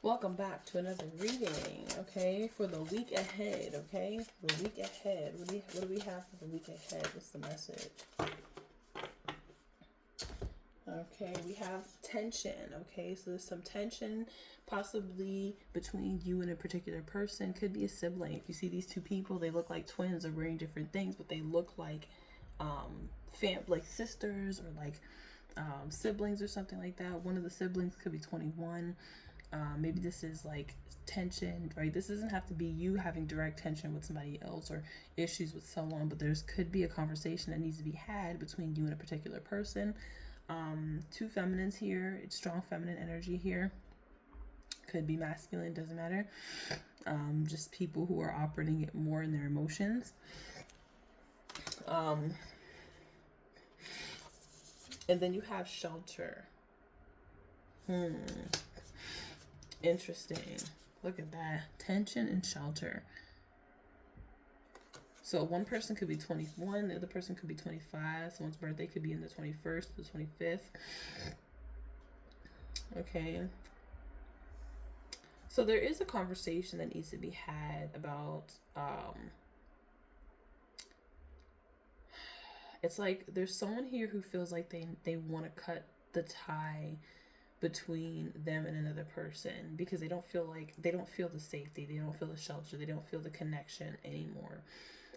Welcome back to another reading, okay, for the week ahead, okay? The week ahead. What do we have for the week ahead? What's the message? Okay, we have tension, okay? So there's some tension possibly between you and a particular person. Could be a sibling. If you see these two people, they look like twins. They're wearing different things, but they look like like sisters or like siblings or something like that. One of the siblings could be 21. Maybe this is like tension, right? This doesn't have to be you having direct tension with somebody else or issues with someone, but there's could be a conversation that needs to be had between you and a particular person. Two feminines here. It's strong feminine energy here. Could be masculine, doesn't matter. Just people who are operating it more in their emotions. And then you have shelter. Interesting. Look at that. Tension and shelter. So one person could be 21, the other person could be 25. Someone's birthday could be in the 21st, the 25th. Okay. So there is a conversation that needs to be had about it's like there's someone here who feels like they want to cut the tie between them and another person because they don't feel the safety, they don't feel the shelter, they don't feel the connection anymore.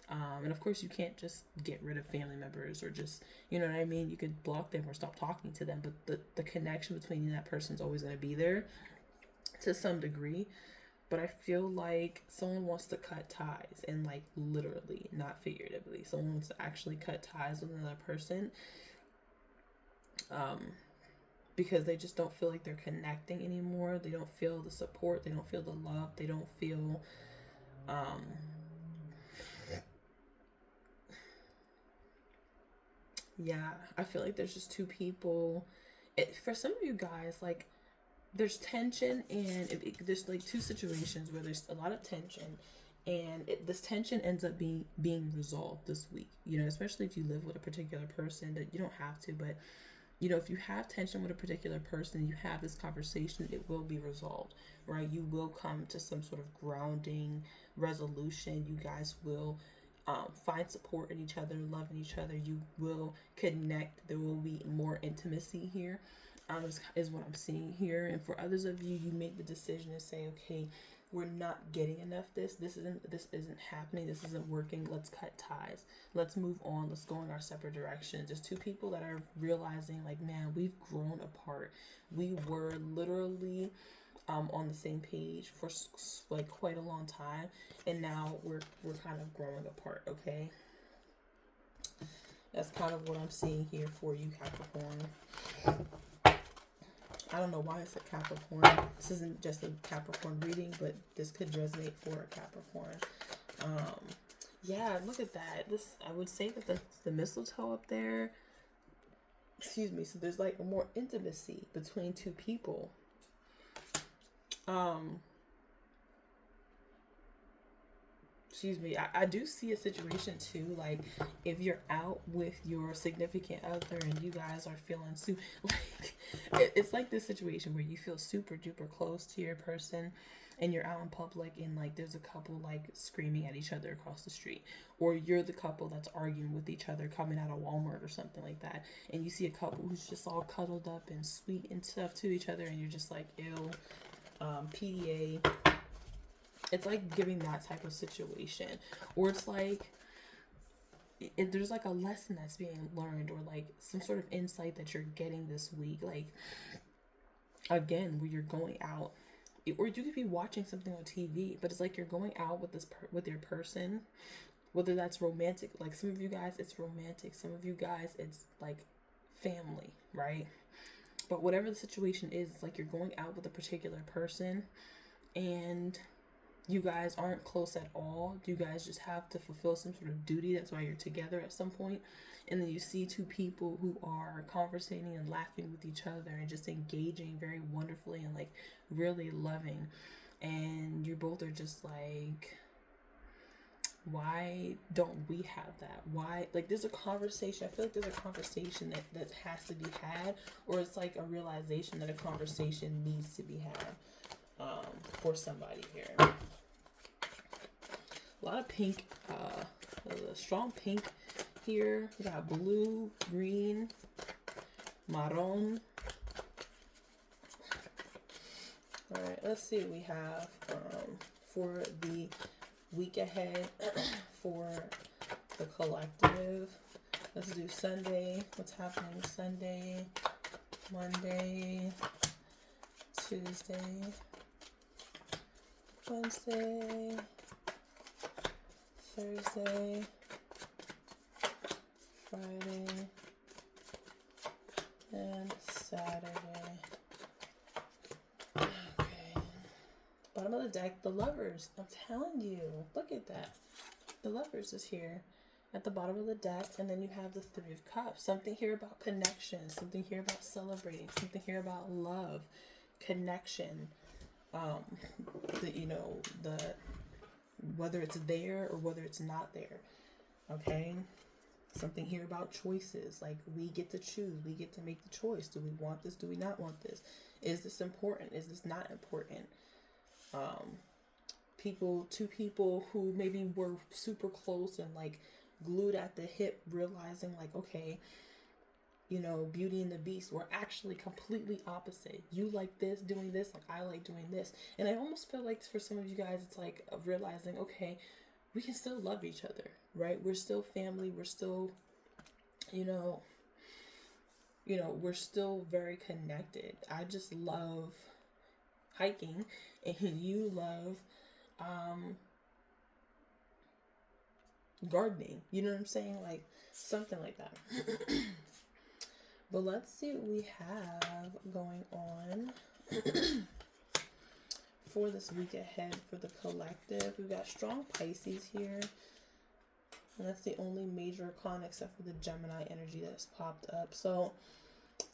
And of course you can't just get rid of family members or just, you know what I mean, you could block them or stop talking to them, but the connection between you and that person is always going to be there to some degree. But I feel like someone wants to cut ties, and like literally, not figuratively, someone wants to actually cut ties with another person. Because they just don't feel like they're connecting anymore. They don't feel the support. They don't feel the love. They don't feel, yeah, I feel like there's just two people. For some of you guys, like, there's tension, and there's like two situations where there's a lot of tension, and this tension ends up being resolved this week. You know, especially if you live with a particular person, that you don't have to, but you know, if you have tension with a particular person, you have this conversation, it will be resolved, right? You will come to some sort of grounding resolution. You guys will find support in each other, love in each other. You will connect. There will be more intimacy here. Is what I'm seeing here. And for others of you, you make the decision to say, okay, we're not getting enough. This isn't happening. This isn't working. Let's cut ties. Let's move on. Let's go in our separate directions. There's two people that are realizing, like, man, we've grown apart. We were literally on the same page for like quite a long time, and now we're kind of growing apart. Okay, that's kind of what I'm seeing here for you, Capricorn. I don't know why I said Capricorn. This isn't just a Capricorn reading, but this could resonate for a Capricorn. Yeah, look at that. This, I would say that the mistletoe up there. Excuse me. So there's like more intimacy between two people. Excuse me, I do see a situation too, like if you're out with your significant other and you guys are feeling super, like it's like this situation where you feel super duper close to your person, and you're out in public and like there's a couple like screaming at each other across the street, or you're the couple that's arguing with each other coming out of Walmart or something like that, and you see a couple who's just all cuddled up and sweet and stuff to each other, and you're just like, ew, PDA. It's like giving that type of situation, or it's like there's like a lesson that's being learned, or like some sort of insight that you're getting this week, like again where you're going out, or you could be watching something on TV, but it's like you're going out with with your person, whether that's romantic, like some of you guys it's romantic, some of you guys it's like family, right? But whatever the situation is, it's like you're going out with a particular person, and you guys aren't close at all. You guys just have to fulfill some sort of duty. That's why you're together at some point. And then you see two people who are conversating and laughing with each other and just engaging very wonderfully and like really loving. And you both are just like, why don't we have that? Why, like, there's a conversation. I feel like there's a conversation that has to be had, or it's like a realization that a conversation needs to be had. for somebody here. A lot of pink, there's a strong pink here. We got blue, green, marron. All right, let's see what we have for the week ahead for the collective. Let's do Sunday. What's happening Sunday, Monday, Tuesday, Wednesday, Thursday, Friday, and Saturday. Okay. Bottom of the deck, the Lovers. I'm telling you, look at that. The Lovers is here at the bottom of the deck, and then you have the Three of Cups. Something here about connection, something here about celebrating, something here about love, connection. Whether it's there or whether it's not there. Okay. Something here about choices. Like, we get to choose. We get to make the choice. Do we want this? Do we not want this? Is this important? Is this not important? Two people who maybe were super close and like glued at the hip, realizing like, okay, you know, Beauty and the Beast, we're actually completely opposite. You like this, doing this, like I like doing this. And I almost feel like for some of you guys, it's like realizing, okay, we can still love each other, right? We're still family. We're still, we're still very connected. I just love hiking, and you love gardening. You know what I'm saying? Like something like that. But let's see what we have going on for this week ahead for the collective. We've got strong Pisces here. And that's the only major arcana except for the Gemini energy that's popped up. So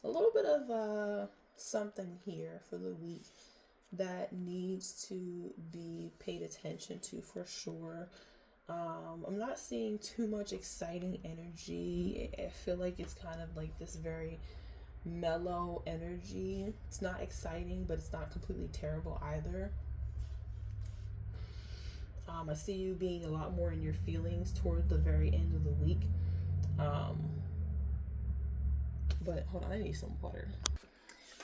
a little bit of something here for the week that needs to be paid attention to for sure. I'm not seeing too much exciting energy. I feel like it's kind of like this very mellow energy. It's not exciting, but it's not completely terrible either. I see you being a lot more in your feelings toward the very end of the week. But hold on, I need some water.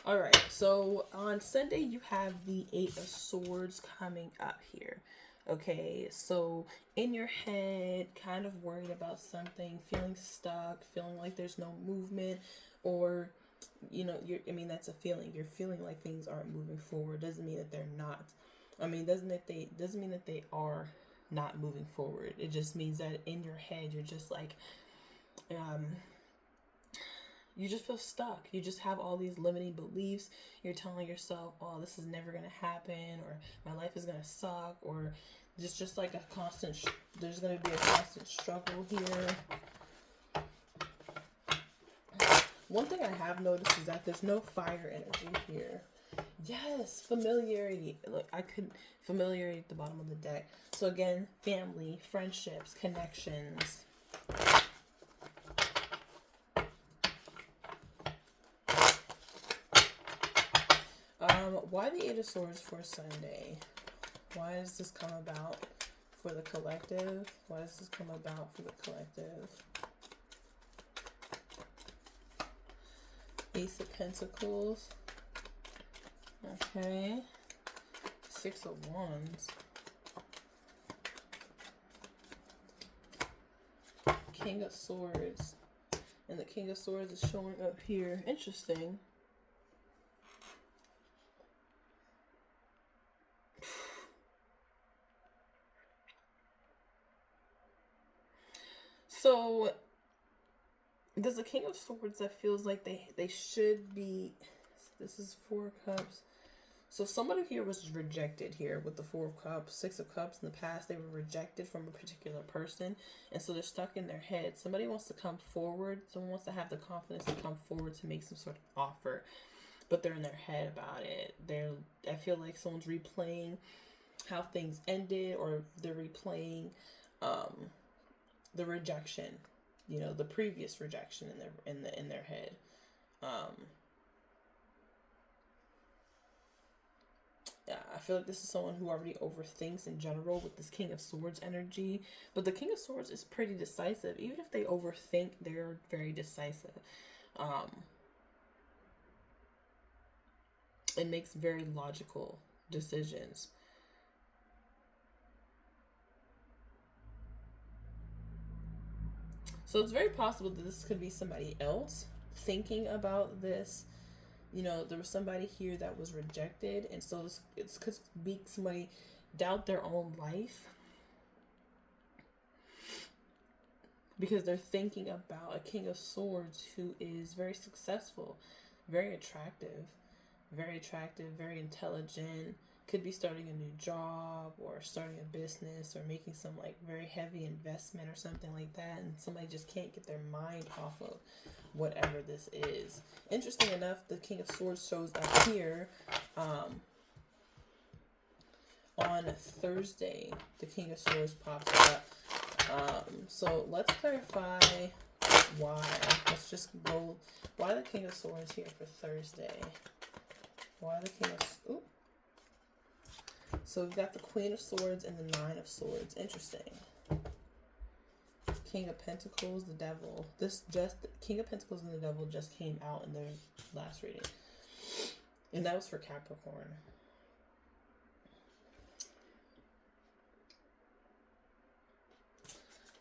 All right, so on Sunday, you have the Eight of Swords coming up here. Okay, so in your head, kind of worried about something, feeling stuck, feeling like there's no movement, or, that's a feeling. You're feeling like things aren't moving forward. Doesn't mean that they're not. Doesn't mean that they are not moving forward. It just means that in your head, you're just like, you just feel stuck. You just have all these limiting beliefs. You're telling yourself, oh, this is never going to happen, or my life is going to suck, or just like a constant, there's going to be a constant struggle here. One thing I have noticed is that there's no fire energy here. Yes, familiarity. Look, familiarity at the bottom of the deck. So again, family, friendships, connections. Why the Eight of Swords for Sunday? Why does this come about for the collective? Why does this come about for the collective? Ace of Pentacles. Okay. Six of Wands. King of Swords. And the King of Swords is showing up here. Interesting. So there's a King of Swords that feels like they should be. This is Four of Cups. So somebody here was rejected here with the Four of Cups. Six of Cups in the past, they were rejected from a particular person, and so they're stuck in their head. Somebody wants to come forward. Someone wants to have the confidence to come forward to make some sort of offer, but they're in their head about it. I feel like someone's replaying how things ended, or they're replaying the rejection, the previous rejection in their head. Yeah, feel like this is someone who already overthinks in general with this King of Swords energy. But the King of Swords is pretty decisive. Even if they overthink, they're very decisive. It makes very logical decisions. So it's very possible that this could be somebody else thinking about this. You know, there was somebody here that was rejected, and so this could be somebody doubt their own life because they're thinking about a King of Swords who is very successful, very attractive, very intelligent, could be starting a new job or starting a business or making some like very heavy investment or something like that, and somebody just can't get their mind off of whatever this is. Interesting enough, the King of Swords shows up here on Thursday. The King of Swords pops up. So let's clarify why. Let's just go. Why the King of Swords here for Thursday? Why the King of... Ooh. So we've got the Queen of Swords and the Nine of Swords. Interesting. King of Pentacles, the Devil. King of Pentacles and the Devil just came out in their last reading. And that was for Capricorn.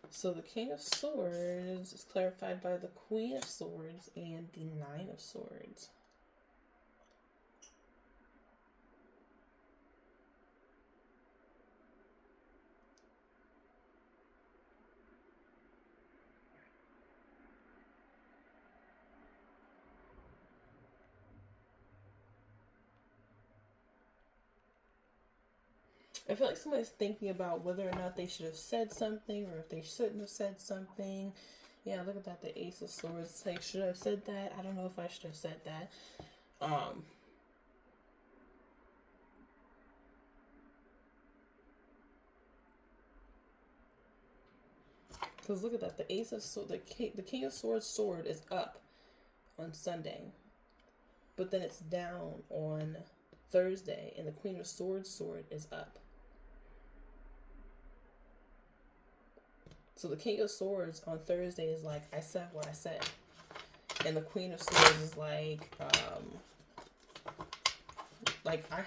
So the King of Swords is clarified by the Queen of Swords and the Nine of Swords. I feel like somebody's thinking about whether or not they should have said something or if they shouldn't have said something. Yeah, look at that, the Ace of Swords. It's like, should I have said that? I don't know if I should have said that. Because look at that, the Ace of Swords, the King of Swords sword is up on Sunday, but then it's down on Thursday, and the Queen of Swords sword is up. So the King of Swords on Thursday is like, I said what I said. And the Queen of Swords is like I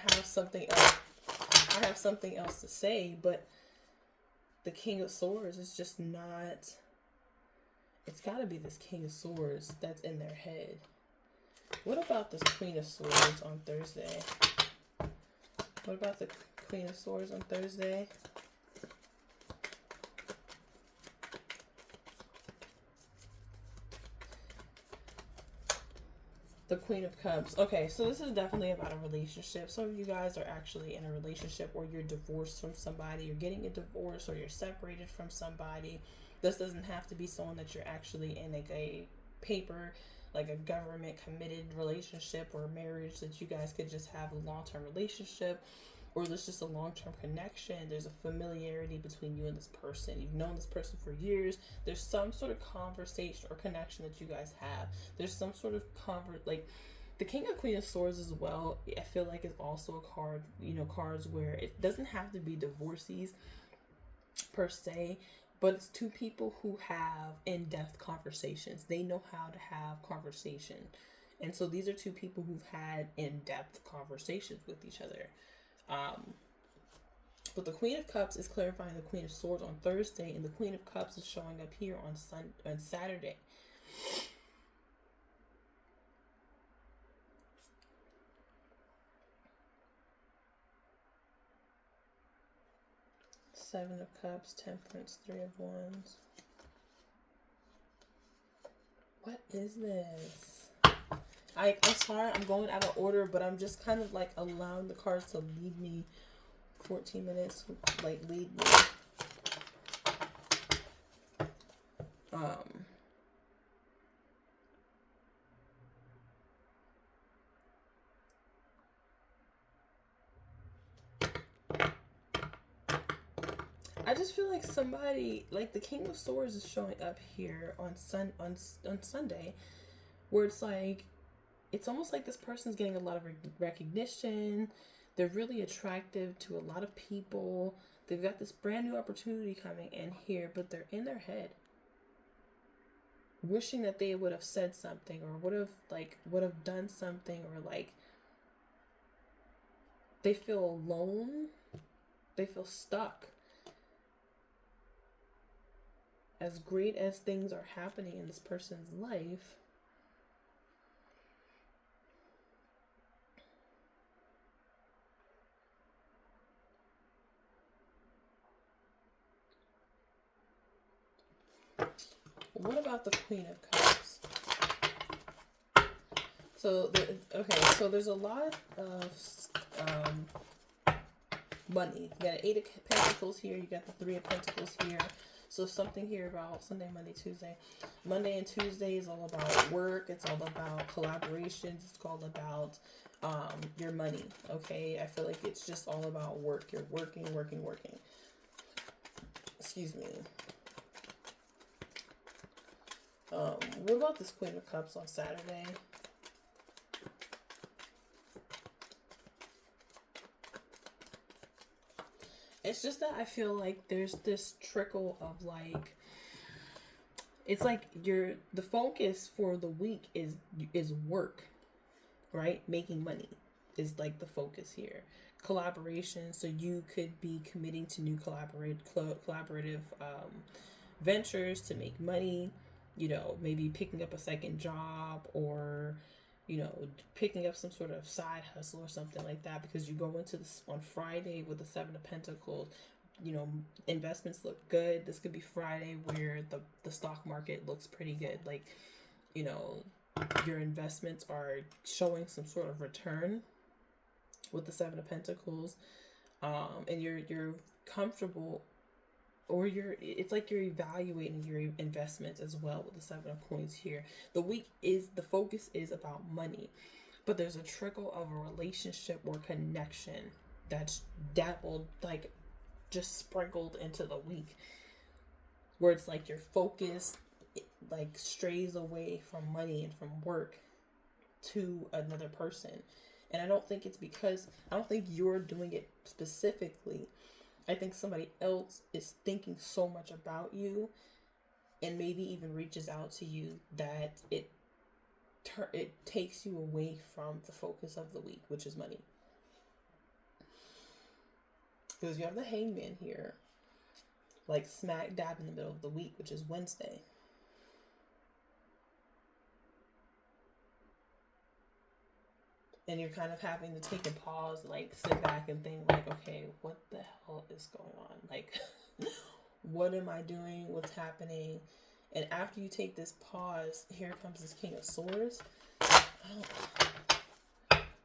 have something else to say, but the King of Swords is just not, it's gotta be this King of Swords that's in their head. What about this Queen of Swords on Thursday? What about the Queen of Swords on Thursday? The Queen of Cups. Okay, so this is definitely about a relationship. Some of you guys are actually in a relationship or you're divorced from somebody, you're getting a divorce, or you're separated from somebody. This doesn't have to be someone that you're actually in like a paper, like a government committed relationship or marriage, that you guys could just have a long-term relationship, or there's just a long-term connection. There's a familiarity between you and this person. You've known this person for years. There's some sort of conversation or connection that you guys have. There's some sort of like the King of Queen of Swords as well. I feel like is also a card, cards where it doesn't have to be divorcees per se, but it's two people who have in-depth conversations. They know how to have conversation. And so these are two people who've had in-depth conversations with each other. But the Queen of Cups is clarifying the Queen of Swords on Thursday, and the Queen of Cups is showing up here on Saturday. Seven of Cups, Temperance, Three of Wands. What is this? I'm sorry, I'm going out of order, but I'm just kind of like allowing the cards to lead me 14 minutes, like lead me. I just feel like somebody, like the King of Swords is showing up here on Sunday, where it's like, it's almost like this person's getting a lot of recognition. They're really attractive to a lot of people. They've got this brand new opportunity coming in here, but they're in their head, wishing that they would have said something or would have done something, or like they feel alone. They feel stuck. As great as things are happening in this person's life, what about the Queen of Cups? So, so there's a lot of money. You got an Eight of Pentacles here. You got the Three of Pentacles here. So something here about Sunday, Monday, Tuesday. Monday and Tuesday is all about work. It's all about collaborations. It's all about your money. Okay, I feel like it's just all about work. You're working. Excuse me. What about this Queen of Cups on Saturday? It's just that I feel like there's this trickle of like, it's like the focus for the week is work, right? Making money is like the focus here. Collaboration, so you could be committing to new collaborative ventures to make money. You know, maybe picking up a second job, or picking up some sort of side hustle or something like that, because you go into this on Friday with the Seven of Pentacles. Investments look good. This could be Friday where the stock market looks pretty good. Like, your investments are showing some sort of return with the Seven of Pentacles, and you're comfortable, or it's like you're evaluating your investments as well with the Seven of Coins here. The focus is about money, but there's a trickle of a relationship or connection that's dabbled, like just sprinkled into the week, where it's like your focus like strays away from money and from work to another person. And I don't think you're doing it specifically. I think somebody else is thinking so much about you, and maybe even reaches out to you, that it takes you away from the focus of the week, which is money. Because you have the Hangman here, like smack dab in the middle of the week, which is Wednesday. And you're kind of having to take a pause, like sit back and think like, okay, what the hell is going on? Like, what am I doing? What's happening? And after you take this pause, here comes this King of Swords.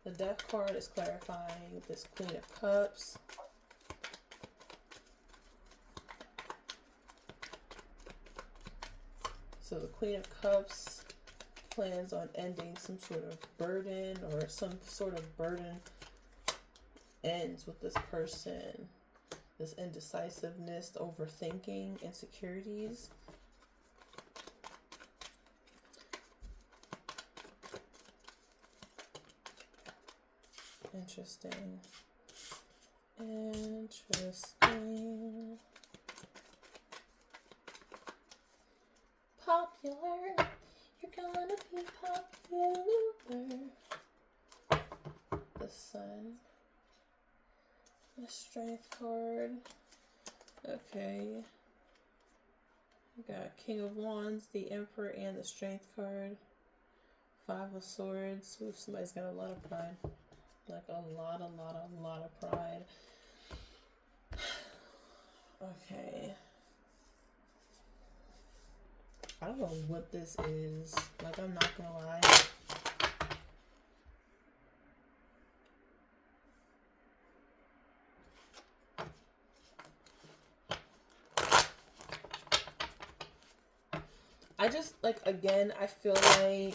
The Death card is clarifying this Queen of Cups. So the Queen of Cups plans on ending some sort of burden, or some sort of burden ends with this person. This indecisiveness, overthinking, insecurities. Interesting. Popular. You're gonna be popular. The Sun. The Strength card. Okay. We got King of Wands, the Emperor, and the Strength card. Five of Swords. Ooh, somebody's got a lot of pride. Like a lot of pride. Okay. I don't know what this is. Like, I'm not gonna lie. I just, like, again, I feel like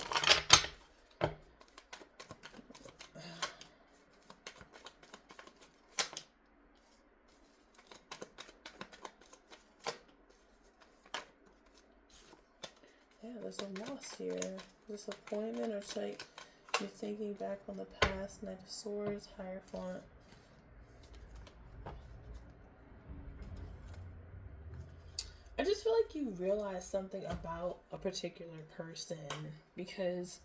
there's a loss here. Disappointment, or it's like you're thinking back on the past. Knight of Swords, Hierophant. I just feel like you realize something about a particular person because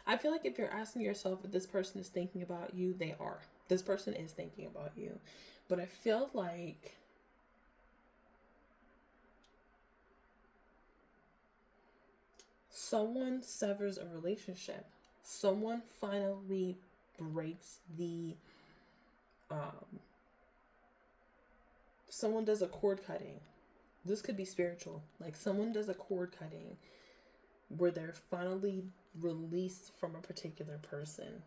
I feel like if you're asking yourself if this person is thinking about you, they are. This person is thinking about you. But I feel like someone severs a relationship. Someone finally breaks the um someone does a cord cutting. This could be spiritual. Like someone does a cord cutting where they're finally released from a particular person.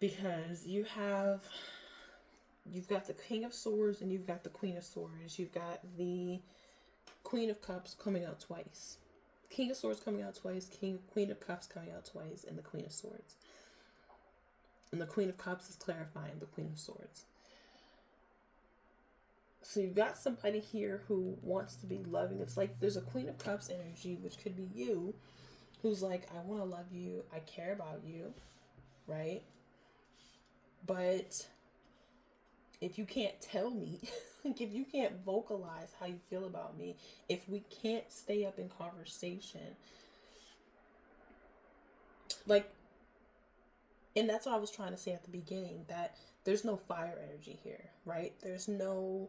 Because you've got the King of Swords and you've got the Queen of Swords. You've got the Queen of Cups coming out twice. King of Swords coming out twice, Queen of Cups coming out twice, and the Queen of Swords. And the Queen of Cups is clarifying the Queen of Swords. So you've got somebody here who wants to be loving. It's like there's a Queen of Cups energy, which could be you, who's like, I want to love you, I care about you, right? But if you can't tell me, like if you can't vocalize how you feel about me, if we can't stay up in conversation, like, and that's what I was trying to say at the beginning, that there's no fire energy here, right? There's no,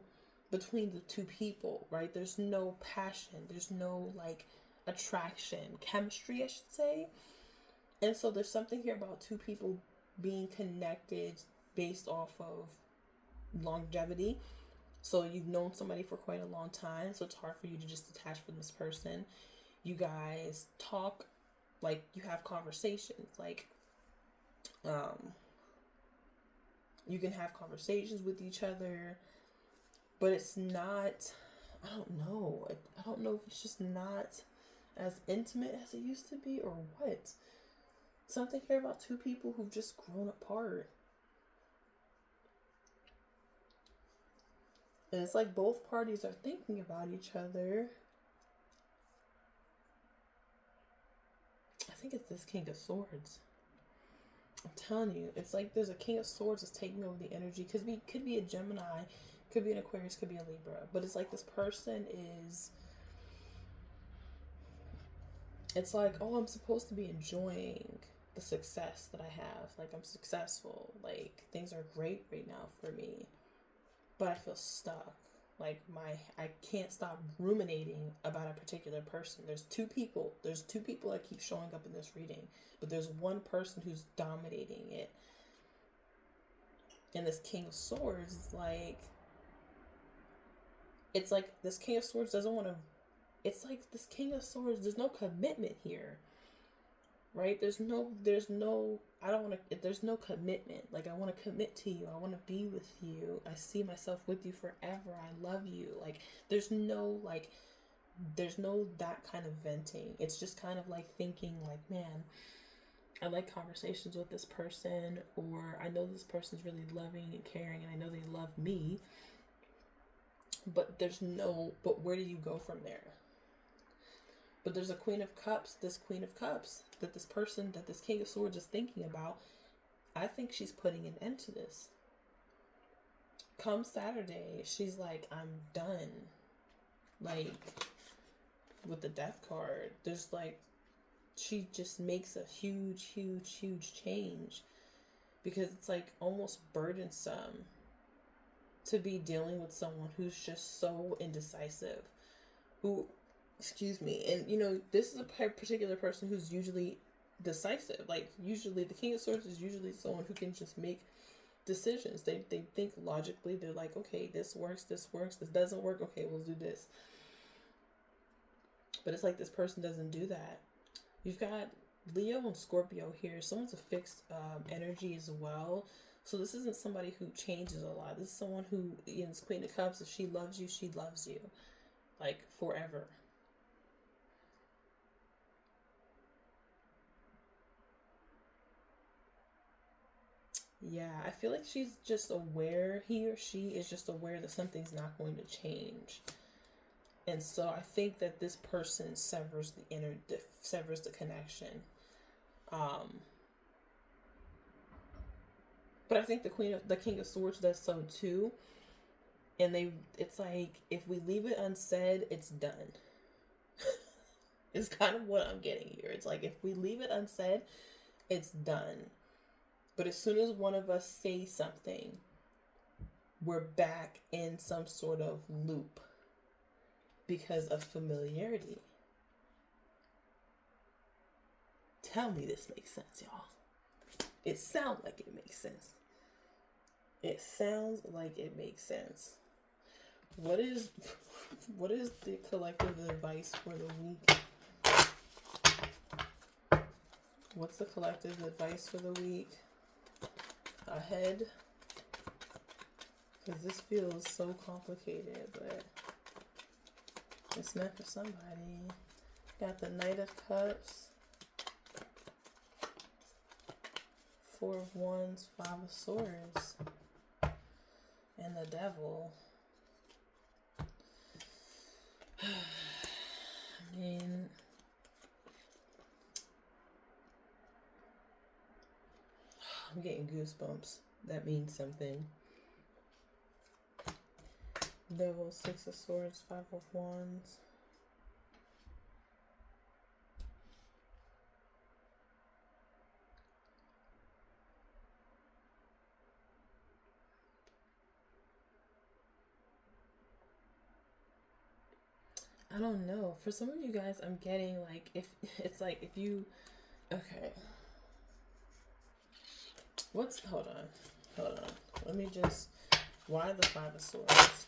between the two people, right? There's no passion, there's no like attraction, chemistry, I should say. And so there's something here about two people being connected based off of longevity. So you've known somebody for quite a long time, so it's hard for you to just detach from this person. You guys talk, like you have conversations, like you can have conversations with each other, but it's not, I don't know. I don't know if it's just not as intimate as it used to be or what. Something here about two people who've just grown apart. And it's like both parties are thinking about each other. I think it's this King of Swords. I'm telling you, it's like there's a King of Swords that's taking over the energy. Could be a Gemini, could be an Aquarius, could be a Libra. But it's like this person is. It's like, oh, I'm supposed to be enjoying the success that I have. Like I'm successful. Like things are great right now for me. But I feel stuck. Like I can't stop ruminating about a particular person. There's two people that keep showing up in this reading, but there's one person who's dominating it. And this King of Swords is like, it's like this King of Swords doesn't want to, it's like this King of Swords, there's no commitment here, right? There's no, I don't want to, there's no commitment. Like I want to commit to you, I want to be with you, I see myself with you forever, I love you. Like there's no that kind of venting. It's just kind of like thinking like, man, I like conversations with this person, or I know this person's really loving and caring and I know they love me, but where do you go from there? But there's a Queen of Cups, this Queen of Cups, that this King of Swords is thinking about. I think she's putting an end to this. Come Saturday, she's like, I'm done. Like, with the Death card, there's like, she just makes a huge, huge, huge change. Because it's like almost burdensome to be dealing with someone who's just so indecisive. Excuse me, and this is a particular person who's usually decisive. Like, usually the King of Swords is usually someone who can just make decisions. They think logically. They're like, okay, this works, this doesn't work, okay, we'll do this. But it's like this person doesn't do that. You've got Leo and Scorpio here. Someone's a fixed energy as well. So this isn't somebody who changes a lot. This is someone who, in this Queen of Cups, if she loves you, she loves you. Like, forever. Yeah, I feel like she's just aware, he or she is just aware that something's not going to change. And so I think that this person severs the connection. But I think the King of Swords does so too. And it's like, if we leave it unsaid, it's done. It's kind of what I'm getting here. It's like, if we leave it unsaid, it's done. But as soon as one of us says something, we're back in some sort of loop because of familiarity. Tell me this makes sense, y'all. It sounds like it makes sense. It sounds like it makes sense. What is the collective advice for the week? What's the collective advice for the week? Ahead. Because this feels so complicated, but it's meant for somebody. Got the Knight of Cups, Four of Wands, Five of Swords, and the Devil. I mean, I'm getting goosebumps. That means something. Devil, Six of Swords, Five of Wands. I don't know. For some of you guys, I'm getting like, if it's like, if you, okay. Hold on. Let me just, why the Five of Swords?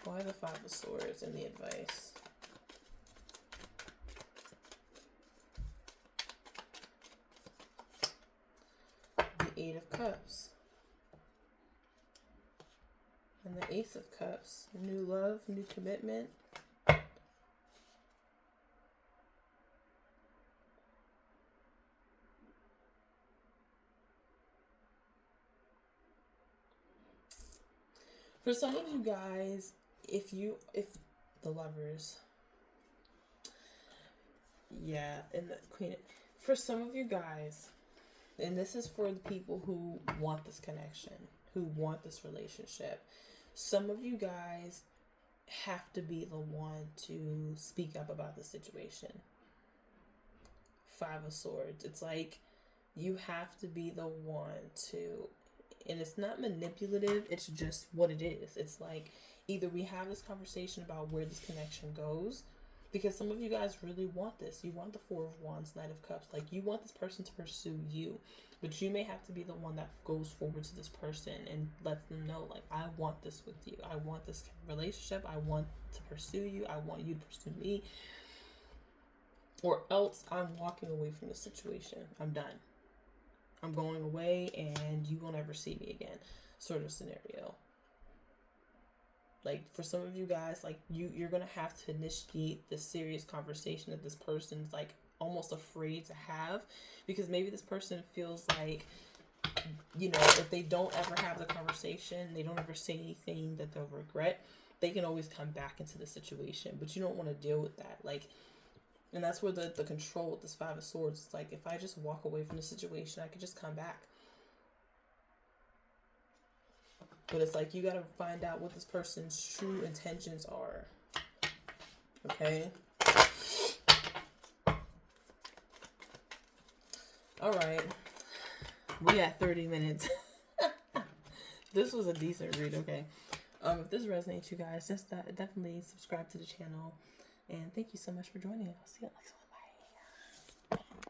Why the Five of Swords in the advice? The Eight of Cups. And the Ace of Cups. New love, new commitment. For some of you guys, if the Lovers, yeah, and the Queen, for some of you guys, and this is for the people who want this connection, who want this relationship, some of you guys have to be the one to speak up about the situation. Five of Swords. It's like, you have to be the one to, and it's not manipulative, it's just what it is. It's like, either we have this conversation about where this connection goes, because some of you guys really want this. You want the Four of Wands, Knight of Cups. Like, you want this person to pursue you, but you may have to be the one that goes forward to this person and lets them know, like, I want this with you. I want this relationship. I want to pursue you. I want you to pursue me. Or else I'm walking away from the situation. I'm done. I'm going away and you won't ever see me again, sort of scenario. Like, for some of you guys, like, you're going to have to initiate this serious conversation that this person's, like, almost afraid to have, because maybe this person feels like, you know, if they don't ever have the conversation, they don't ever say anything that they'll regret, they can always come back into the situation, but you don't want to deal with that. Like, and that's where the control with this Five of Swords is like, if I just walk away from the situation, I could just come back. But it's like, you got to find out what this person's true intentions are. Okay? All right. We at 30 minutes. This was a decent read, okay? If this resonates, you guys, just definitely subscribe to the channel. And thank you so much for joining. I'll see you next one.